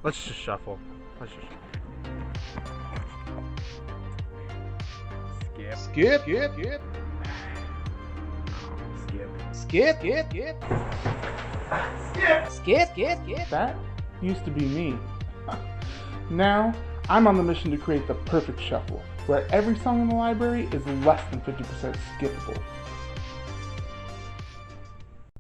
Let's just shuffle. Let's just Skip. Skip. That used to be me. Now, I'm on the mission to create the perfect shuffle, where every song in the library is less than 50% skippable.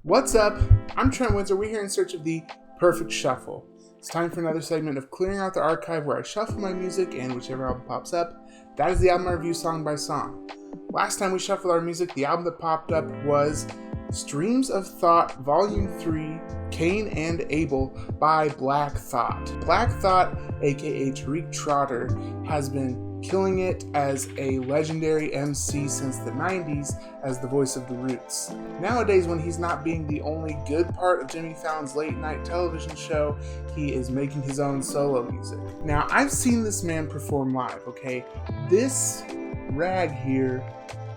What's up? I'm Trent Windsor. We're here in search of the perfect shuffle. It's time for another segment of Clearing Out the Archive, where I shuffle my music and whichever album pops up, that is the album I review song by song. Last time we shuffled our music, the album that popped up was Streams of Thought Volume 3, Cain and Abel by Black Thought. Black Thought, aka Tariq Trotter, has been killing it as a legendary MC since the 90s as the voice of the Roots. Nowadays, when he's not being the only good part of Jimmy Fallon's late night television show, he is making his own solo music. Now, I've seen this man perform live, okay? This rag here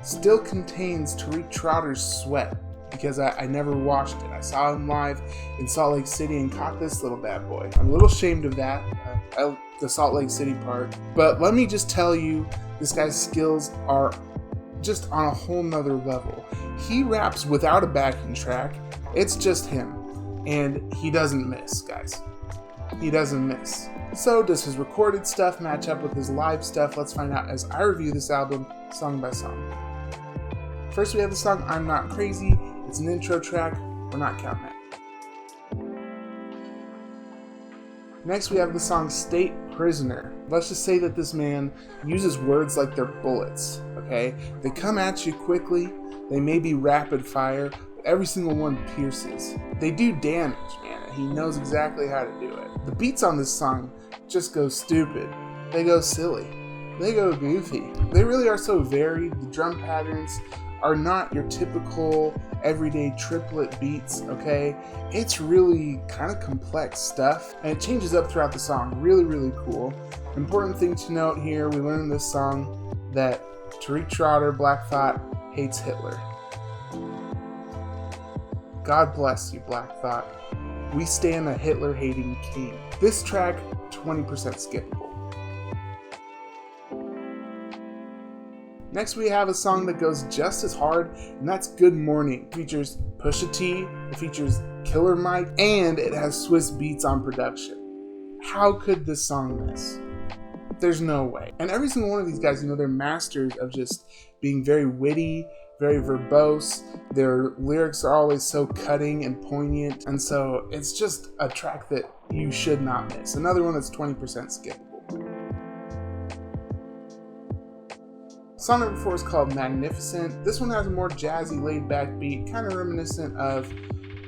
still contains Tariq Trotter's sweat, because I never washed it. I saw him live in Salt Lake City and caught this little bad boy. I'm a little ashamed of that, the Salt Lake City part. But let me just tell you, this guy's skills are just on a whole nother level. He raps without a backing track. It's just him. And he doesn't miss, guys. He doesn't miss. So does his recorded stuff match up with his live stuff? Let's find out as I review this album song by song. First we have the song I'm Not Crazy. It's an intro track. We're not counting that. Next we have the song State Prisoner. Let's just say that this man uses words like they're bullets, okay? They come at you quickly. They may be rapid fire, but every single one pierces. They do damage, man. He knows exactly how to do it. The beats on this song just go stupid. They go silly. They go goofy. They really are so varied. The drum patterns are not your typical everyday triplet beats, okay? It's really kind of complex stuff, and it changes up throughout the song. Really, really cool. Important thing to note here, we learned in this song that Tariq Trotter, Black Thought, hates Hitler. God bless you, Black Thought. We stand a Hitler-hating king. This track, 20% skippable. Next we have a song that goes just as hard, and that's Good Morning. It features Pusha T, it features Killer Mike, and it has Swiss Beats on production. How could this song miss? There's no way. And every single one of these guys, they're masters of just being very witty, very verbose. Their lyrics are always so cutting and poignant, and so it's just a track that you should not miss. Another one that's 20% skippable. Song number 4 is called Magnificent. This one has a more jazzy, laid-back beat, kind of reminiscent of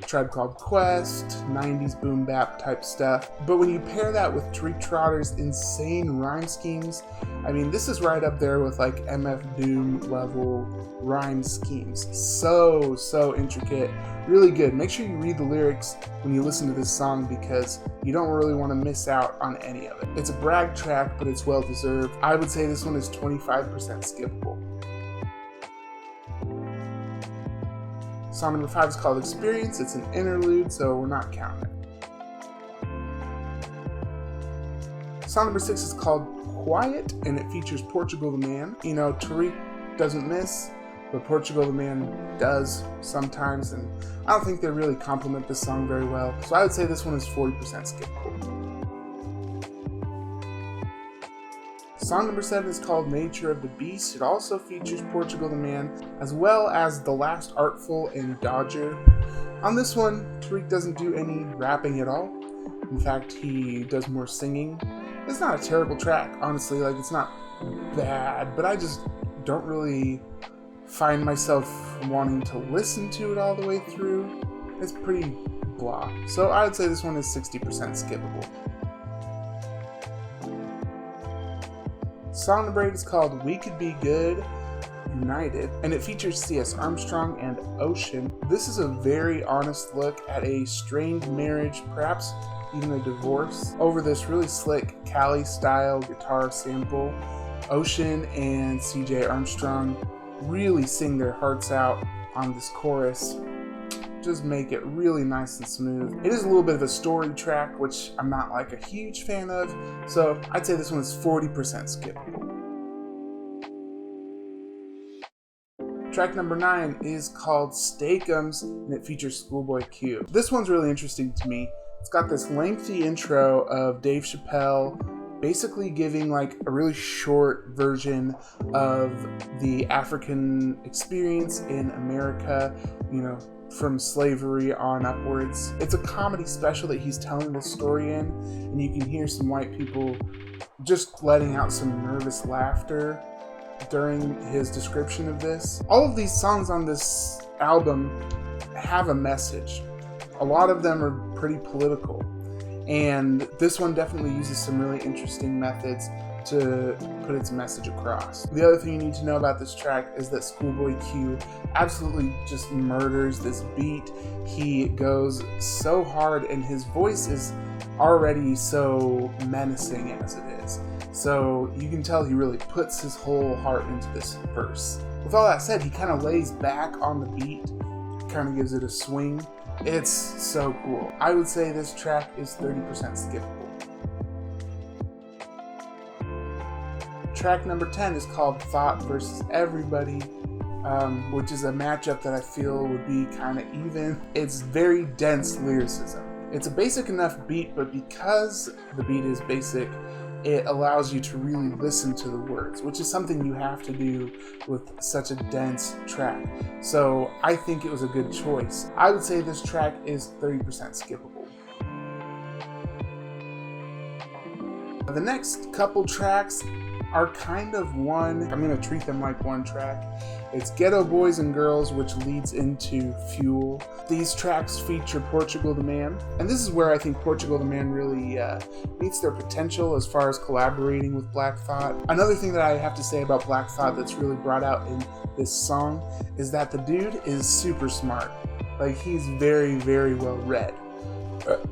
Tribe Called Quest, 90s boom bap type stuff. But when you pair that with Tariq Trotter's insane rhyme schemes, this is right up there with like MF Doom level rhyme schemes. So intricate, really good. Make sure you read the lyrics when you listen to this song because you don't really want to miss out on any of it. It's a brag track, but it's well deserved. I would say this one is 25% skippable. Song number 5 is called Experience. It's an interlude, so we're not counting it. Song number 6 is called Quiet, and it features Portugal the Man. Tariq doesn't miss, but Portugal the Man does sometimes, and I don't think they really complement this song very well. So I would say this one is 40% skippable. Song number 7 is called Nature of the Beast. It also features Portugal the Man, as well as The Last Artful and Dodger. On this one, Tariq doesn't do any rapping at all. In fact, he does more singing. It's not a terrible track, honestly. It's not bad, but I just don't really find myself wanting to listen to it all the way through. It's pretty blah. So I would say this one is 60% skippable. Song number 8 is called We Could Be Good United, and it features C.S. Armstrong and Ocean. This is a very honest look at a strained marriage, perhaps even a divorce, over this really slick Cali-style guitar sample. Ocean and C.J. Armstrong really sing their hearts out on this chorus. just make it really nice and smooth. It is a little bit of a story track, which I'm not like a huge fan of, so I'd say this one is 40% skippable. Track number 9 is called Stakehomes, and it features Schoolboy Q. This one's really interesting to me. It's got this lengthy intro of Dave Chappelle basically giving like a really short version of the African experience in America, from slavery on upwards. It's a comedy special that he's telling this story in, and you can hear some white people just letting out some nervous laughter during his description of this. All of these songs on this album have a message. A lot of them are pretty political, and this one definitely uses some really interesting methods to put its message across. The other thing you need to know about this track is that Schoolboy Q absolutely just murders this beat. He goes so hard, and his voice is already so menacing as it is. So you can tell he really puts his whole heart into this verse. With all that said, he kind of lays back on the beat, kind of gives it a swing. It's so cool. I would say this track is 30% skippable. Track number 10 is called Thought versus Everybody, which is a matchup that I feel would be kind of even. It's very dense lyricism. It's a basic enough beat, but because the beat is basic, it allows you to really listen to the words, which is something you have to do with such a dense track. So I think it was a good choice. I would say this track is 30% skippable. The next couple tracks are kind of one. I'm going to treat them like one track. It's Ghetto Boys and Girls, which leads into Fuel. These tracks feature Portugal the Man, and this is where I think Portugal the Man really meets their potential as far as collaborating with Black Thought. Another thing that I have to say about Black Thought that's really brought out in this song is that the dude is super smart. Like, he's very, very well read.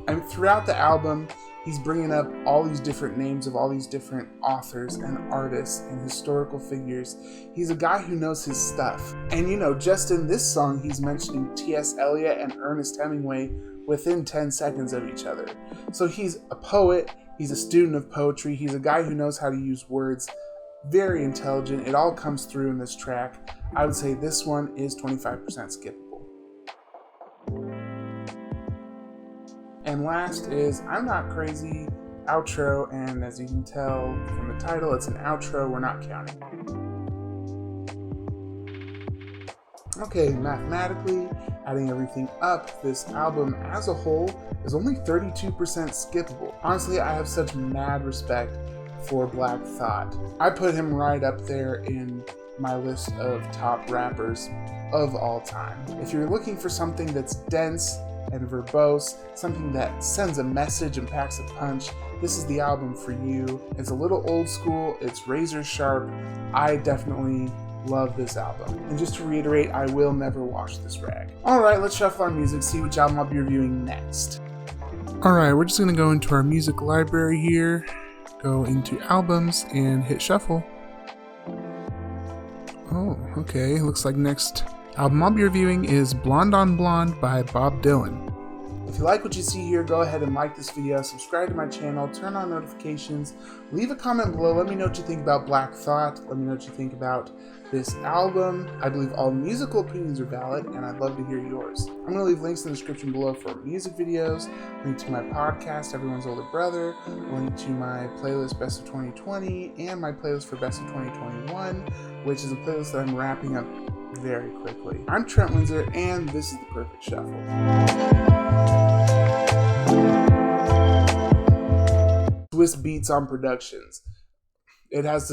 And throughout the album, he's bringing up all these different names of all these different authors and artists and historical figures. He's a guy who knows his stuff. And just in this song, he's mentioning T.S. Eliot and Ernest Hemingway within 10 seconds of each other. So he's a poet, he's a student of poetry, he's a guy who knows how to use words, very intelligent. It all comes through in this track. I would say this one is 25% skippable. And last is I'm Not Crazy, outro, and as you can tell from the title, it's an outro, we're not counting. Okay, mathematically, adding everything up, this album as a whole is only 32% skippable. Honestly, I have such mad respect for Black Thought. I put him right up there in my list of top rappers of all time. If you're looking for something that's dense and verbose, something that sends a message and packs a punch, this is the album for you. It's a little old school, it's razor sharp. I definitely love this album. And just to reiterate, I will never wash this rag. Alright, let's shuffle our music, see which album I'll be reviewing next. Alright, we're just going to go into our music library here, go into albums, and hit shuffle. Oh, okay, looks like next album I'll be reviewing is Blonde on Blonde by Bob Dylan. If you like what you see here, go ahead and like this video, subscribe to my channel, turn on notifications, leave a comment below, let me know what you think about Black Thought, let me know what you think about this album. I believe all musical opinions are valid, and I'd love to hear yours. I'm going to leave links in the description below for music videos, link to my podcast, Everyone's Older Brother, link to my playlist Best of 2020, and my playlist for Best of 2021, which is a playlist that I'm wrapping up very quickly. I'm Trent Windsor, and this is The Perfect Shuffle. Swiss Beats on Productions. It has